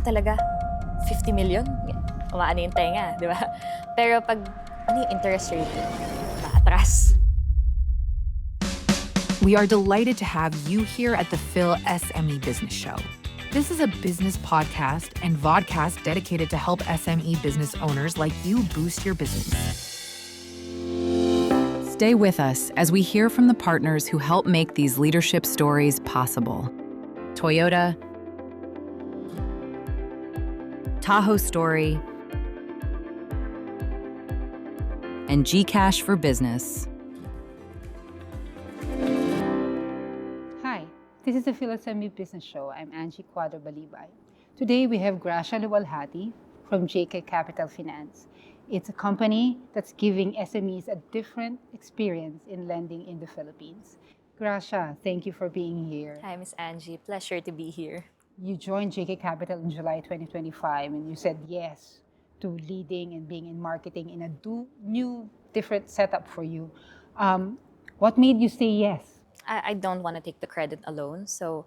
talaga? 50 million? Umaano yung tenga, di ba? Pero pag, ano yung interest rate? Maatras. We are delighted to have you here at the Phil SME Business Show. This is a business podcast and vodcast dedicated to help SME business owners like you boost your business. Stay with us as we hear from the partners who help make these leadership stories possible. Toyota, Tahoe Story, and Gcash for Business. Hi, this is the PHILSME Business Show. I'm Angie Quadra-Balibay. Today we have Gracia Lualhati from JK Capital Finance. It's a company that's giving SMEs a different experience in lending in the Philippines. Gracia, thank you for being here. Hi, Miss Angie. Pleasure to be here. You joined JK Capital in July 2025 and you said yes to leading and being in marketing in a new, different setup for you. What made you say yes? I don't want to take the credit alone. So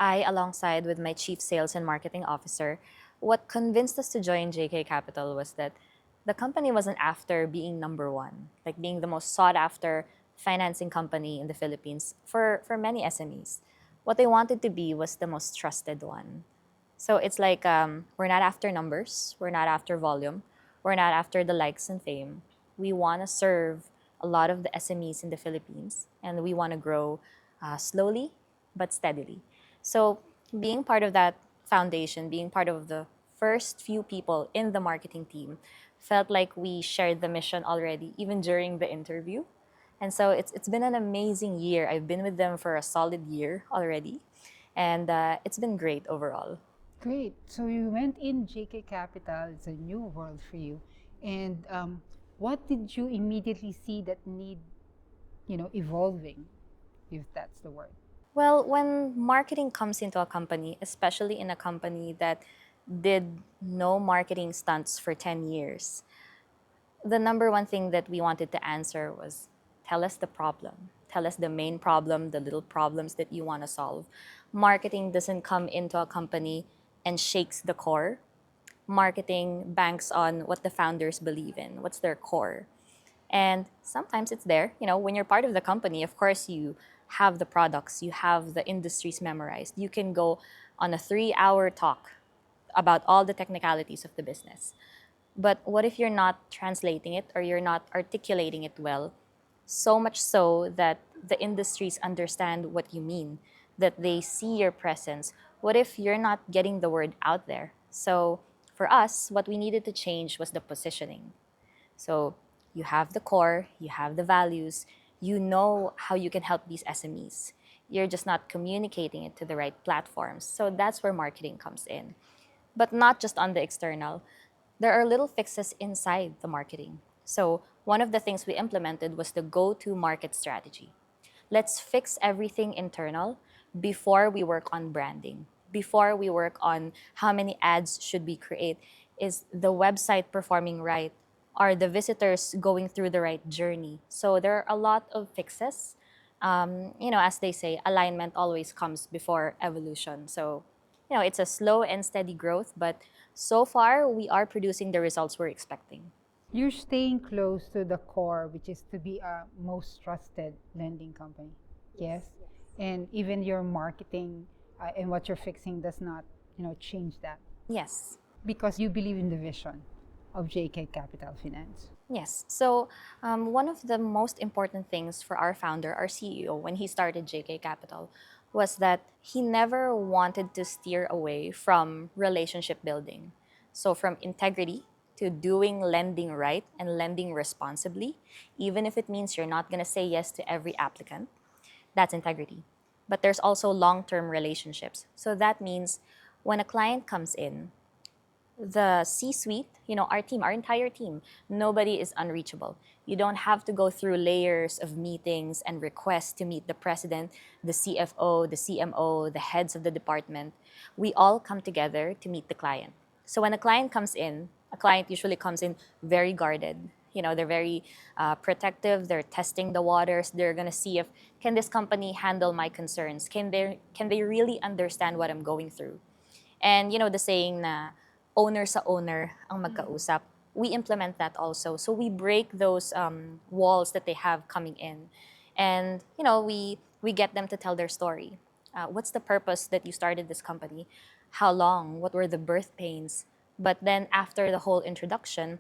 I, alongside with my Chief Sales and Marketing Officer, what convinced us to join JK Capital was that the company wasn't after being number one, like being the most sought after financing company in the Philippines for many SMEs. What they wanted to be was the most trusted one. So it's like we're not after numbers, we're not after volume, we're not after the likes and fame. We want to serve a lot of the SMEs in the Philippines, and we want to grow slowly but steadily. So being part of that foundation, being part of the first few people in the marketing team, felt like we shared the mission already, even during the interview. And so it's been an amazing year. I've been with them for a solid year already, and it's been great overall. Great. So you went in JK Capital. It's a new world for you. And what did you immediately see that need, evolving, if that's the word? Well, when marketing comes into a company, especially in a company that did no marketing stunts for 10 years, the number one thing that we wanted to answer was tell us the problem. Tell us the main problem, the little problems that you want to solve. Marketing doesn't come into a company and shakes the core. Marketing banks on what the founders believe in, what's their core. And sometimes it's there. When you're part of the company, of course, you have the products, you have the industries memorized. You can go on a 3-hour talk about all the technicalities of the business. But what if you're not translating it or you're not articulating it well, so much so that the industries understand what you mean, that they see your presence? What if you're not getting the word out there? So for us, what we needed to change was the positioning. So you have the core, you have the values, you know how you can help these SMEs. You're just not communicating it to the right platforms. So that's where marketing comes in. But not just on the external. There are little fixes inside the marketing. So one of the things we implemented was the go-to-market strategy. Let's fix everything internal before we work on branding, before we work on how many ads should we create. Is the website performing right? Are the visitors going through the right journey? So there are a lot of fixes. As they say, alignment always comes before evolution. So, it's a slow and steady growth, but so far we are producing the results we're expecting. You're staying close to the core, which is to be a most trusted lending company. Yes. And even your marketing and what you're fixing does not, change that. Yes. Because you believe in the vision of JK Capital Finance. Yes. So one of the most important things for our founder, our CEO, when he started JK Capital, was that he never wanted to steer away from relationship building. So from integrity to doing lending right and lending responsibly, even if it means you're not going to say yes to every applicant, that's integrity. But there's also long-term relationships. So that means when a client comes in, the C-suite, our team, our entire team, nobody is unreachable. You don't have to go through layers of meetings and requests to meet the president, the CFO, the CMO, the heads of the department. We all come together to meet the client. So when a client comes in, a client usually comes in very guarded. They're very protective. They're testing the waters. They're gonna see if can this company handle my concerns? Can they really understand what I'm going through? And the saying na owner sa owner ang magkausap, we implement that also. So we break those walls that they have coming in. And we get them to tell their story. What's the purpose that you started this company? How long? What were the birth pains? But then after the whole introduction,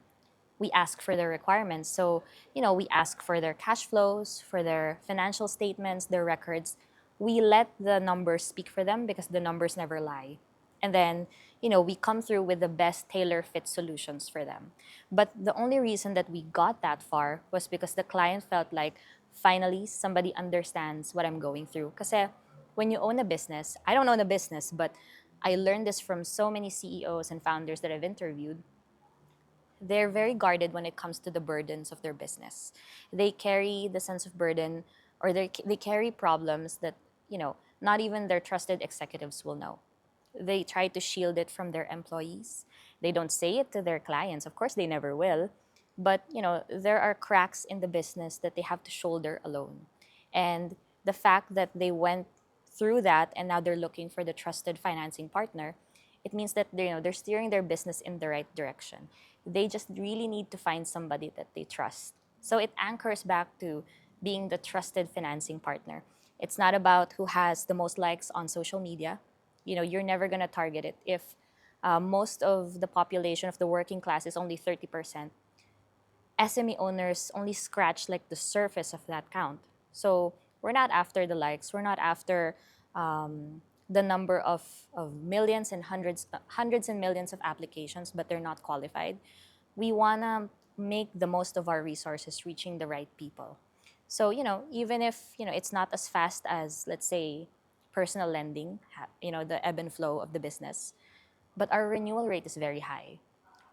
we ask for their requirements. So, we ask for their cash flows, for their financial statements, their records. We let the numbers speak for them because the numbers never lie. And then, we come through with the best tailor fit solutions for them. But the only reason that we got that far was because the client felt like finally somebody understands what I'm going through. Because when you own a business, I don't own a business, but I learned this from so many CEOs and founders that I've interviewed. They're very guarded when it comes to the burdens of their business. They carry the sense of burden, or they carry problems that, not even their trusted executives will know. They try to shield it from their employees. They don't say it to their clients. Of course, they never will. But, there are cracks in the business that they have to shoulder alone. And the fact that they went through that and now they're looking for the trusted financing partner, it means that they're steering their business in the right direction. They just really need to find somebody that they trust. So it anchors back to being the trusted financing partner. It's not about who has the most likes on social media. You're never going to target it. If most of the population of the working class is only 30%, SME owners only scratch like the surface of that count. So we're not after the likes. We're not after the number of millions and hundreds and millions of applications, but they're not qualified. We wanna make the most of our resources reaching the right people. So even if it's not as fast as, let's say, personal lending, the ebb and flow of the business, but our renewal rate is very high.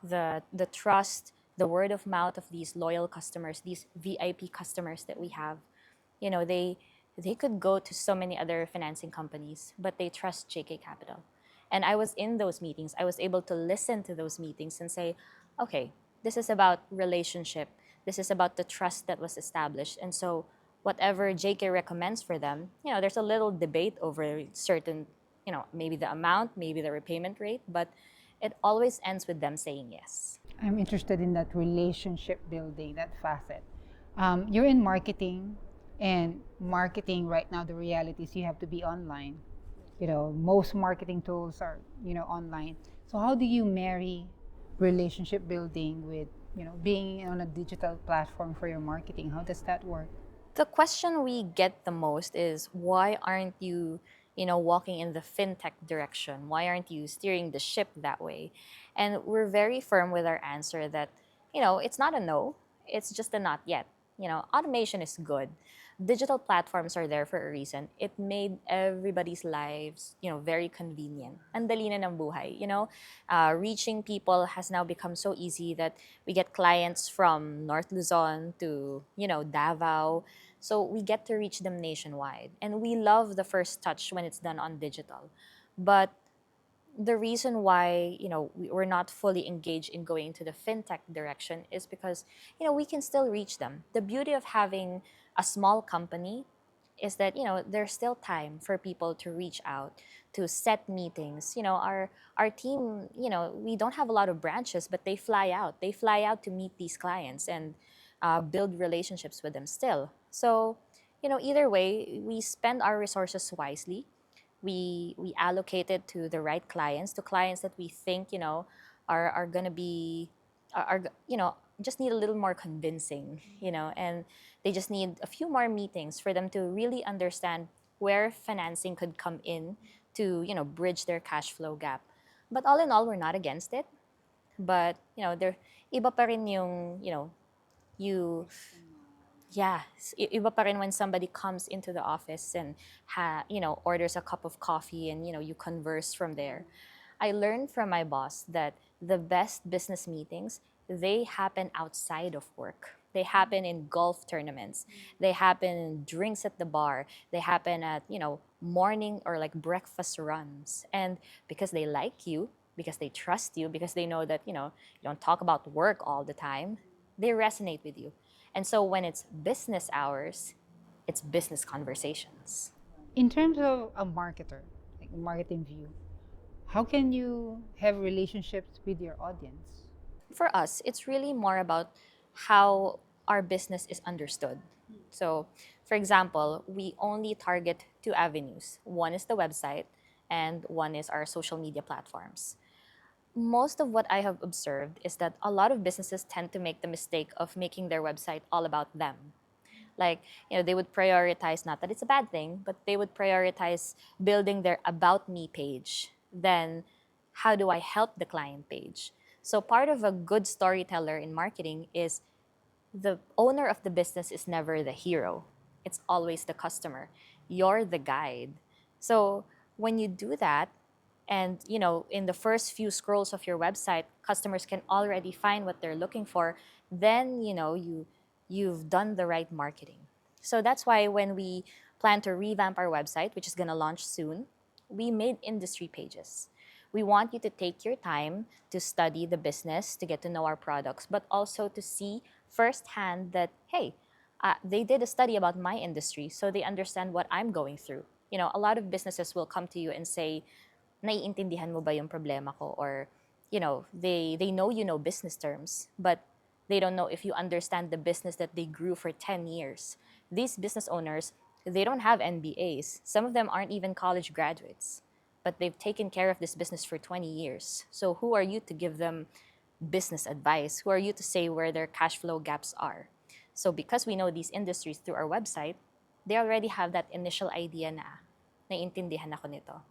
The trust, the word of mouth of these loyal customers, these VIP customers that we have, they could go to so many other financing companies, but they trust JK Capital. And I was in those meetings. I was able to listen to those meetings and say, okay, this is about relationship. This is about the trust that was established. And so whatever JK recommends for them, there's a little debate over certain, maybe the amount, maybe the repayment rate, but it always ends with them saying yes. I'm interested in that relationship building, that facet. You're in marketing, and marketing right now, the reality is you have to be online. Most marketing tools are, online. So how do you marry relationship building with, being on a digital platform for your marketing? How does that work? The question we get the most is why aren't you, walking in the fintech direction? Why aren't you steering the ship that way? And we're very firm with our answer that, it's not a no, it's just a not yet. Automation is good. Digital platforms are there for a reason. It made everybody's lives, very convenient. Ang dali na ng buhay, reaching people has now become so easy that we get clients from North Luzon to, Davao. So we get to reach them nationwide. And we love the first touch when it's done on digital. But the reason why we're not fully engaged in going to the fintech direction is because we can still reach them. The beauty of having a small company is that there's still time for people to reach out, to set meetings. Our team, we don't have a lot of branches, but they fly out. They fly out to meet these clients and build relationships with them still. So either way, we spend our resources wisely. We allocate it to the right clients, to clients that we think are gonna be are just need a little more convincing, and they just need a few more meetings for them to really understand where financing could come in to bridge their cash flow gap. But all in all, we're not against it. But there iba pa rin yung you yeah, iba pa rin when somebody comes into the office and orders a cup of coffee and you converse from there. I learned from my boss that the best business meetings, they happen outside of work. They happen in golf tournaments. They happen in drinks at the bar. They happen at, morning or like breakfast runs. And because they like you, because they trust you, because they know that, you don't talk about work all the time, they resonate with you. And so when it's business hours, it's business conversations. In terms of a marketer, like a marketing view, How can you have relationships with your audience? For us, it's really more about how our business is understood. So, for example, we only target two avenues. One is the website, and one is our social media platforms. Most of what I have observed is that a lot of businesses tend to make the mistake of making their website all about them. Like, they would prioritize, not that it's a bad thing, but they would prioritize building their About Me page than how do I help the client page. So, part of a good storyteller in marketing is the owner of the business is never the hero, it's always the customer. You're the guide. So, when you do that, and in the first few scrolls of your website customers can already find what they're looking for, then you've done the right marketing. So that's why when we plan to revamp our website, which is going to launch soon, we made industry pages. We want you to take your time to study the business, to get to know our products, but also to see firsthand that, hey, they did a study about my industry, so they understand what I'm going through. A lot of businesses will come to you and say, naiintindihan mo ba yung problema ko? Or, they know business terms, but they don't know if you understand the business that they grew for 10 years. These business owners, they don't have MBAs. Some of them aren't even college graduates, but they've taken care of this business for 20 years. So who are you to give them business advice? Who are you to say where their cash flow gaps are? So because we know these industries through our website, they already have that initial idea na naiintindihan ako nito.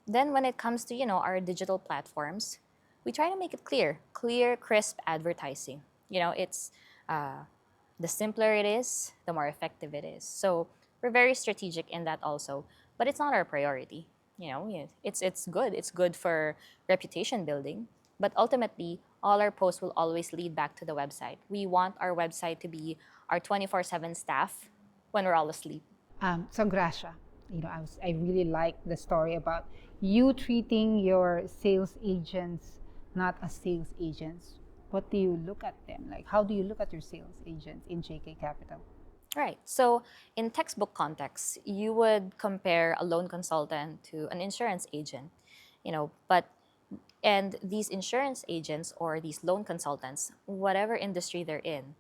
Then when it comes to, our digital platforms, we try to make it clear, crisp advertising. It's the simpler it is, the more effective it is. So we're very strategic in that also, but it's not our priority. It's good. It's good for reputation building, but ultimately, all our posts will always lead back to the website. We want our website to be our 24/7 staff when we're all asleep. So Gracia, I really like the story about you treating your sales agents not as sales agents. What do you look at them? Like, how do you look at your sales agents in JK Capital? Right. So, in textbook context, you would compare a loan consultant to an insurance agent, but and these insurance agents or these loan consultants, whatever industry they're in,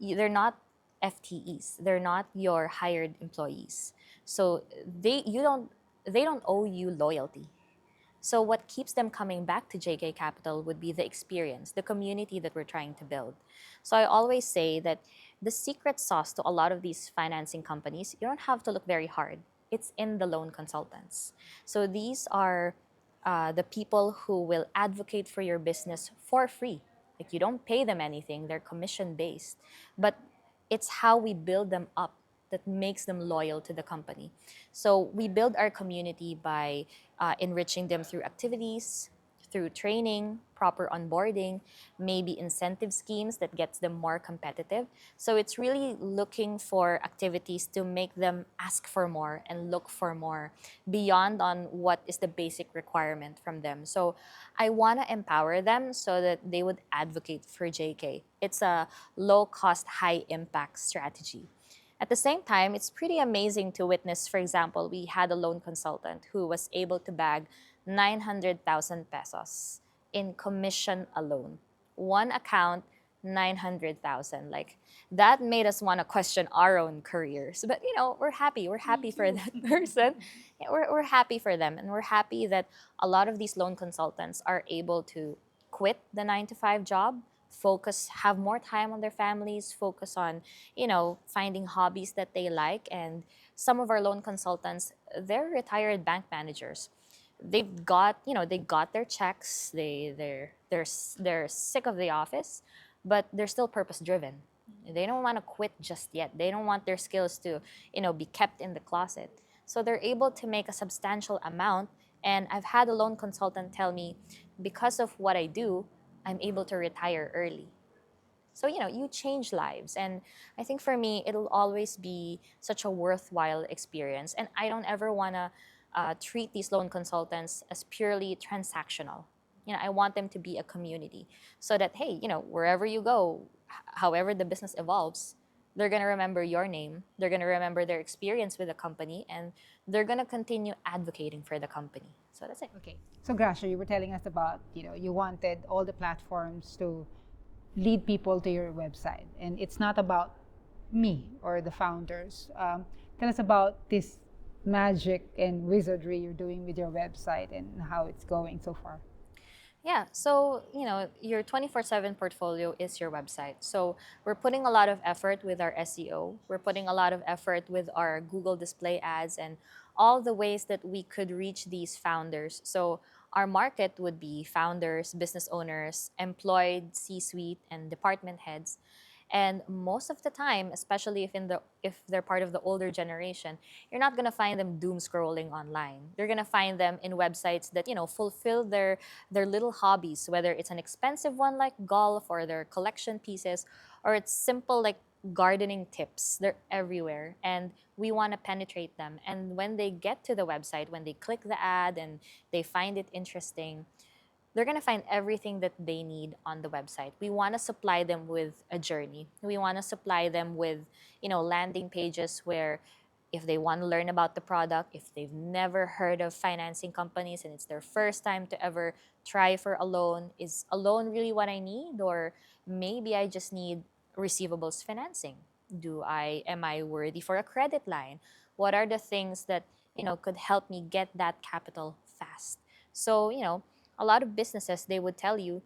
they're not FTEs. They're not your hired employees. So they don't owe you loyalty. So what keeps them coming back to JK Capital would be the experience, the community that we're trying to build. So I always say that the secret sauce to a lot of these financing companies, you don't have to look very hard. It's in the loan consultants. So these are the people who will advocate for your business for free. Like you don't pay them anything, they're commission based. But it's how we build them up that makes them loyal to the company. So we build our community by enriching them through activities, through training, proper onboarding, maybe incentive schemes that gets them more competitive. So it's really looking for activities to make them ask for more and look for more beyond on what is the basic requirement from them. So I want to empower them so that they would advocate for JK. It's a low cost, high impact strategy. At the same time, it's pretty amazing to witness, for example, we had a loan consultant who was able to bag 900,000 pesos in commission alone. One account, 900,000. Like that made us want to question our own careers. But we're happy. We're happy for that person. Yeah, we're happy for them. And we're happy that a lot of these loan consultants are able to quit the 9 to 5 job, focus, have more time on their families, focus on, finding hobbies that they like. And some of our loan consultants, they're retired bank managers. They got their checks. They're sick of the office, but they're still purpose driven. They don't want to quit just yet. They don't want their skills to, be kept in the closet. So they're able to make a substantial amount. And I've had a loan consultant tell me, because of what I do, I'm able to retire early. So, you change lives. And I think for me, it'll always be such a worthwhile experience. And I don't ever want to treat these loan consultants as purely transactional. I want them to be a community so that, hey, wherever you go, however the business evolves, They're going to remember your name, they're going to remember their experience with the company, and they're going to continue advocating for the company. So that's it. Okay. So Gracia, you were telling us about, you wanted all the platforms to lead people to your website. And it's not about me or the founders. Tell us about this magic and wizardry you're doing with your website and how it's going so far. Yeah, so your 24/7 portfolio is your website. So we're putting a lot of effort with our SEO. We're putting a lot of effort with our Google display ads and all the ways that we could reach these founders. So our market would be founders, business owners, employed C-suite and department heads. And most of the time, especially if they're part of the older generation, you're not gonna find them doom scrolling online. You're gonna find them in websites that fulfill their little hobbies, whether it's an expensive one like golf or their collection pieces, or it's simple like gardening tips. They're everywhere, and we want to penetrate them. And when they get to the website, when they click the ad and they find it interesting, they're going to find everything that they need on the website. We want to supply them with a journey. We want to supply them with, landing pages where if they want to learn about the product, if they've never heard of financing companies and it's their first time to ever try for a loan, is a loan really what I need? Or maybe I just need receivables financing. Am I worthy for a credit line? What are the things that, could help me get that capital fast? So, a lot of businesses, they would tell you,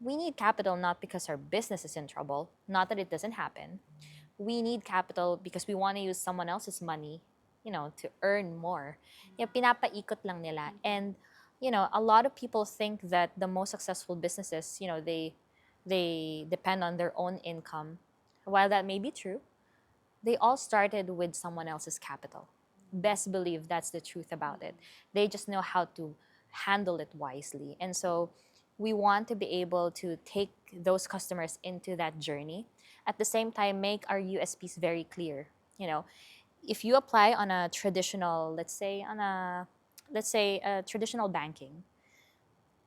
we need capital not because our business is in trouble, not that it doesn't happen. We need capital because we want to use someone else's money, to earn more. Pinapaikot lang nila. And, a lot of people think that the most successful businesses, they depend on their own income. While that may be true, they all started with someone else's capital. Best believe that's the truth about it. They just know how to handle it wisely. And so we want to be able to take those customers into that journey. At the same time, make our USPs very clear. If you apply on a traditional, let's say a traditional banking,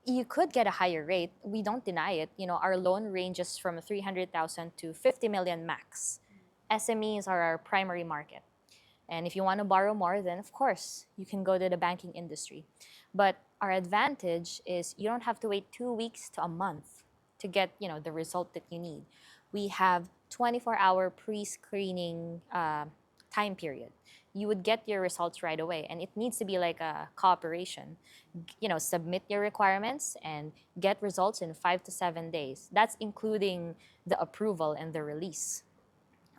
you could get a higher rate. We don't deny it. Our loan ranges from 300,000 to 50 million max. SMEs are our primary market. And if you want to borrow more, then of course, you can go to the banking industry. But our advantage is you don't have to wait 2 weeks to a month to get, the result that you need. We have 24-hour pre-screening time period. You would get your results right away, and it needs to be like a cooperation. Submit your requirements and get results in 5 to 7 days. That's including the approval and the release.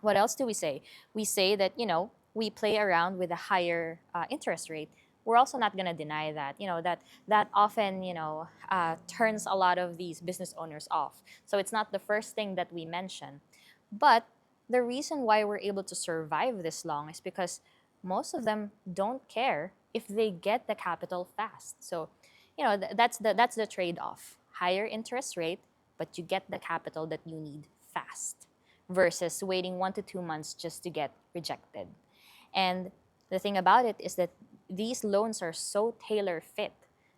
What else do we say? We say that, we play around with a higher interest rate. We're also not going to deny that, that often, turns a lot of these business owners off. So it's not the first thing that we mention. But the reason why we're able to survive this long is because most of them don't care if they get the capital fast. So, that's the trade-off. Higher interest rate, but you get the capital that you need fast versus waiting 1 to 2 months just to get rejected. And the thing about it is that these loans are so tailor fit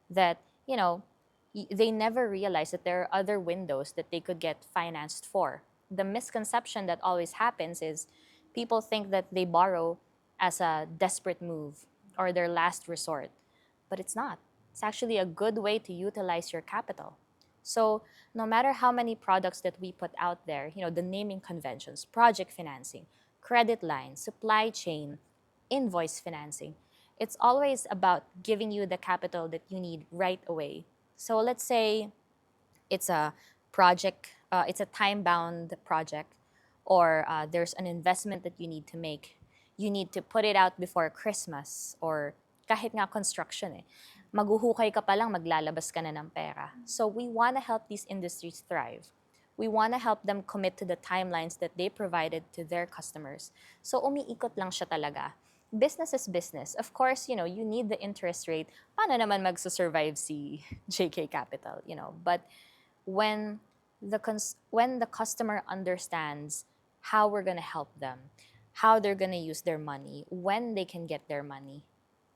that, they never realize that there are other windows that they could get financed for. The misconception that always happens is people think that they borrow as a desperate move or their last resort, but it's not. It's actually a good way to utilize your capital. So no matter how many products that we put out there, the naming conventions, project financing, credit lines, supply chain, invoice financing, it's always about giving you the capital that you need right away. So let's say it's a project, it's a time-bound project, or there's an investment that you need to make. You need to put it out before Christmas, or kahit nga construction maguhukay ka pa lang, maglalabas ka na ng pera. So we want to help these industries thrive. We want to help them commit to the timelines that they provided to their customers. So umiikot lang siya talaga. Business is business. Of course, you need the interest rate. Paano naman magsusurvive si JK Capital, But when when the customer understands how we're going to help them, how they're going to use their money, when they can get their money,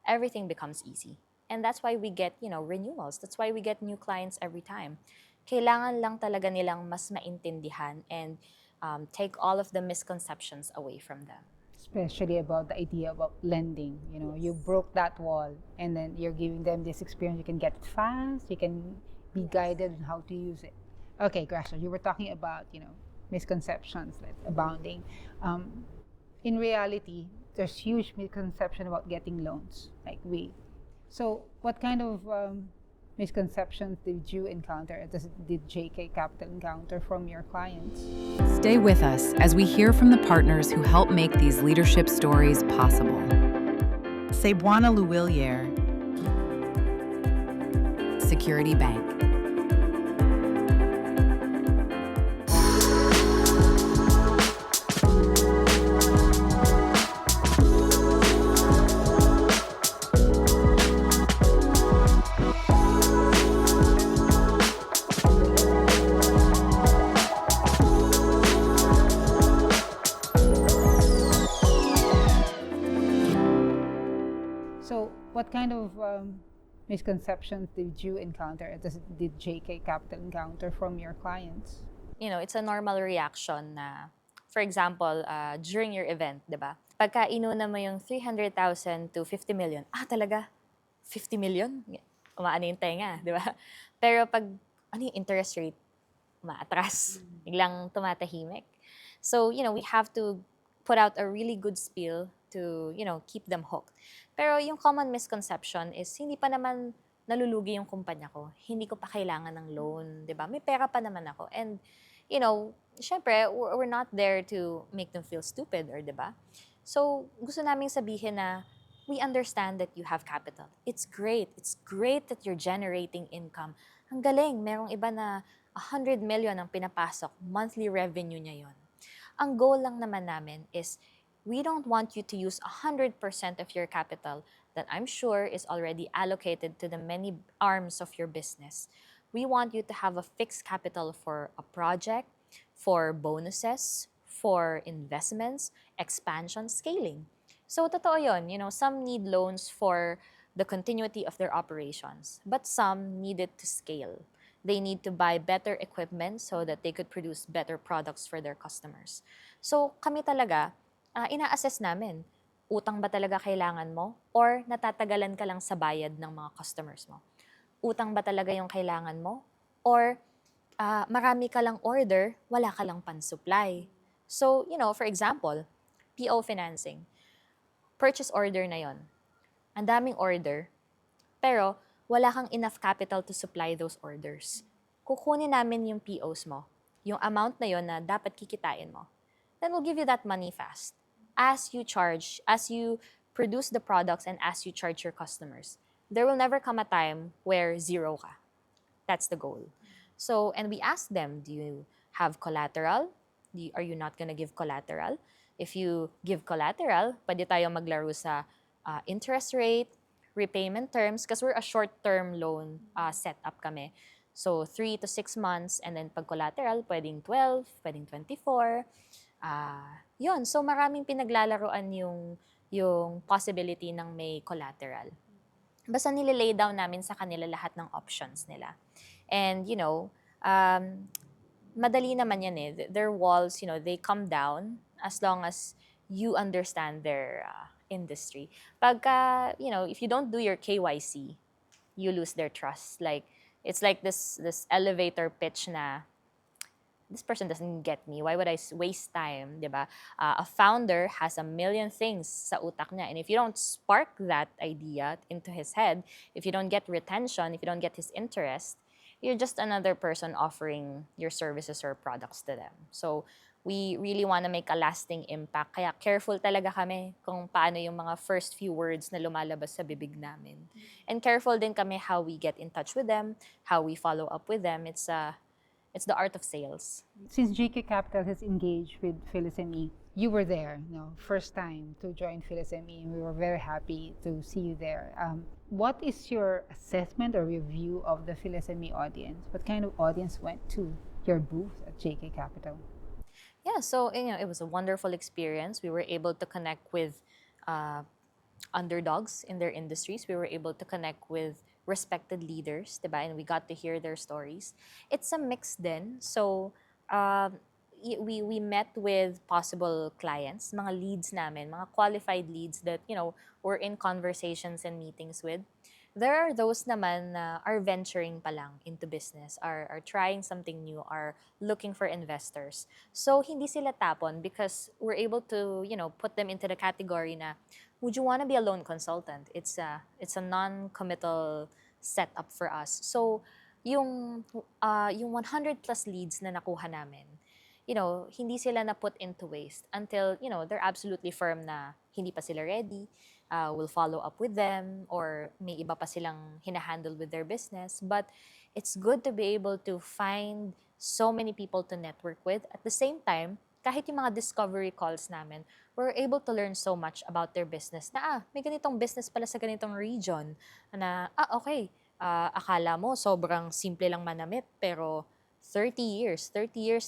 everything becomes easy. And that's why we get, renewals. That's why we get new clients every time. Kailangan lang talaga nilang mas maintindihan and take all of the misconceptions away from them. Especially about the idea about lending. You know, you broke that wall, and then you're giving them this experience. You can get it fast. You can be guided on how to use it. Okay, Gracia, you were talking about misconceptions like abounding. In reality, there's huge misconception about getting loans. So what kind of misconceptions did you encounter? Did JK Capital encounter from your clients? Stay with us as we hear from the partners who help make these leadership stories possible. Cebuana Luwilier, Security Bank. So, what kind of misconceptions did you encounter? Did JK Capital encounter from your clients? It's a normal reaction na, for example, during your event, di ba? Pagka inuna mo yung 300,000 to 50 million, talaga? 50 million? Umaano yung tenga, di ba? Pero pag, ano yung interest rate? Umaatras. Biglang tumatahimik. So, we have to put out a really good spiel to, keep them hooked. Pero yung common misconception is, hindi pa naman nalulugi yung kumpanya ko. Hindi ko pa kailangan ng loan, di ba? May pera pa naman ako. And, syempre, we're not there to make them feel stupid, or di ba? So, gusto naming sabihin na, we understand that you have capital. It's great. It's great that you're generating income. Ang galing. Merong iba na 100 million ang pinapasok. Monthly revenue niya yon. Ang goal lang naman namin is, we don't want you to use 100% of your capital that I'm sure is already allocated to the many arms of your business. We want you to have a fixed capital for a project, for bonuses, for investments, expansion, scaling. So, totoo yun. Some need loans for the continuity of their operations, but some need it to scale. They need to buy better equipment so that they could produce better products for their customers. So, kami talaga, ina-assess namin, utang ba talaga kailangan mo or natatagalan ka lang sa bayad ng mga customers mo? Utang ba talaga yung kailangan mo or marami ka lang order, wala ka lang pan-supply? So, for example, PO financing. Purchase order na yon. Ang daming order, pero wala kang enough capital to supply those orders. Kukunin namin yung POs mo, yung amount na yon na dapat kikitain mo. Then we'll give you that money fast. As you produce the products and as you charge your customers, there will never come a time where zero ka. That's the goal. So, and we ask them, do you have collateral? Are you not gonna give collateral? If you give collateral, pwede tayo maglaro sa interest rate, repayment terms, because we're a short-term loan setup kami. So, 3 to 6 months, and then pag collateral, pwedeng 12, pwedeng 24. Yun, so maraming pinaglalaroan yung possibility ng may collateral. Basta nililay down namin sa kanila lahat ng options nila. And, madali naman yan eh. Their walls, they come down as long as you understand their industry. Pagka, if you don't do your KYC, you lose their trust. It's like this elevator pitch na, this person doesn't get me. Why would I waste time, di ba? A founder has a million things sa utak niya. And if you don't spark that idea into his head, if you don't get retention, if you don't get his interest, you're just another person offering your services or products to them. So, we really want to make a lasting impact. Kaya careful talaga kami kung paano yung mga first few words na lumalabas sa bibig namin. And careful din kami how we get in touch with them, how we follow up with them. It's the art of sales. Since JK Capital has engaged with PHILSME, you were there, first time to join PHILSME. We were very happy to see you there. What is your assessment or review of the PHILSME audience? What kind of audience went to your booth at JK Capital? Yeah, so it was a wonderful experience. We were able to connect with underdogs in their industries. We were able to connect with respected leaders, diba? And we got to hear their stories. It's a mix then. So, we met with possible clients, mga leads namin, mga qualified leads that, we're in conversations and meetings with. There are those naman na are venturing pa lang into business, are trying something new, are looking for investors. So, hindi sila tapon because we're able to, put them into the category na, would you want to be a loan consultant? It's a non-committal setup for us. So, yung 100 plus leads na nakuha namin, hindi sila na put into waste until, they're absolutely firm na hindi pa sila ready. We'll follow up with them, or may iba pa silang hinahandle with their business. But it's good to be able to find so many people to network with. At the same time, kahit yung mga discovery calls namin, we're able to learn so much about their business na, may ganitong business pala sa ganitong region. Na, okay, akala mo sobrang simple lang manamit, pero 30 years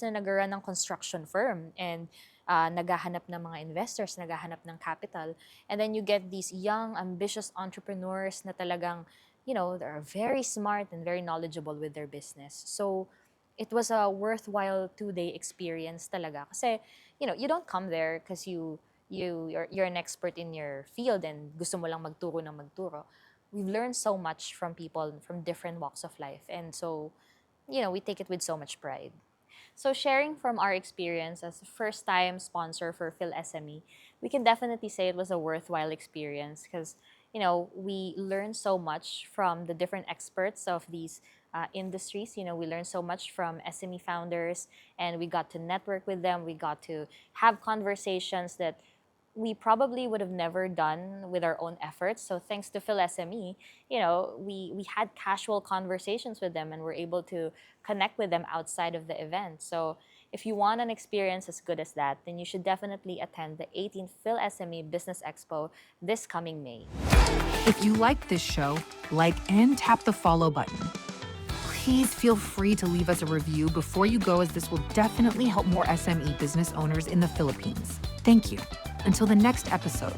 na nag-run ng construction firm, and naghahanap ng mga investors, naghahanap ng capital. And then you get these young, ambitious entrepreneurs na talagang, they're very smart and very knowledgeable with their business. So, it was a worthwhile 2-day experience talaga. Kasi, you don't come there because you're an expert in your field and gusto mo lang magturo ng magturo. We've learned so much from people from different walks of life. And so, we take it with so much pride. So sharing from our experience as a first-time sponsor for PHILSME, we can definitely say it was a worthwhile experience because, we learned so much from the different experts of these industries. We learned so much from SME founders, and we got to network with them. We got to have conversations that we probably would have never done with our own efforts. So thanks to PHILSME, we had casual conversations with them and were able to connect with them outside of the event. So if you want an experience as good as that, then you should definitely attend the 18th PHILSME Business Expo this coming May. If you like this show, like and tap the follow button. Please feel free to leave us a review before you go, as this will definitely help more SME business owners in the Philippines. Thank you. Until the next episode.